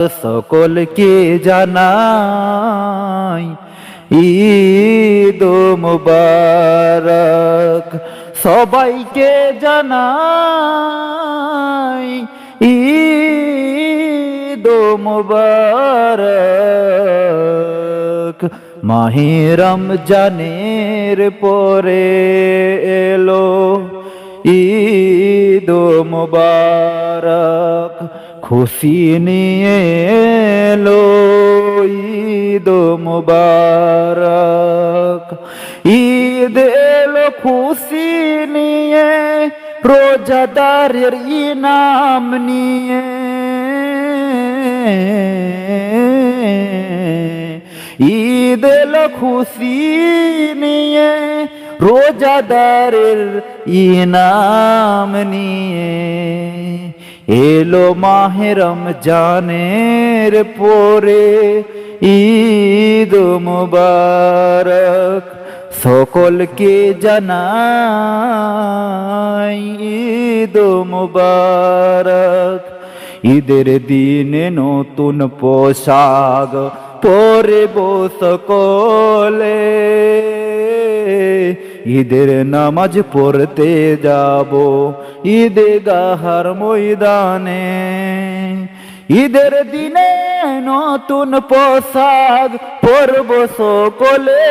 সকলকে জানাই ঈদ মুবারক, সবাইকে জানাই ঈদ মুবারক। মাহে রমজানের পরে এলো ঈদ মুবারক, খুশি নিয়ে এলো ঈদ মুবারক। ঈদ এলো খুশি নিয়ে, রোজাদারের ইনাম নিয়ে। ঈদ এলো খুশি নিয়ে, রোজাদারের ইনাম নিয়ে। এলো মাহে রমজানের পরে ঈদ মুবারক, সকলকে জানাই ঈদ মুবারক। ঈদের দিনে নতুন পোশাক পরব সকলে, ঈদের নামাজ পড়তে যাব ঈদগাহর ময়দানে। ঈদের দিনে নতুন পোশাক পরব সকলে,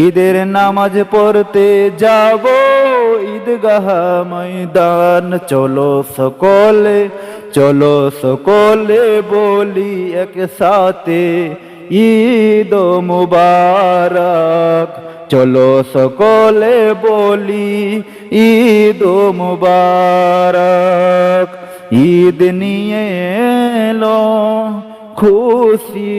ঈদের নামাজ পড়তে যাব ঈদগাহ ময়দান। চলো সকলে, চলো সকলে বলি একসাথে ঈদ মুবারক। চলো সকলে বলি ঈদ মুবারক। ঈদ নিয়ে এলো খুশি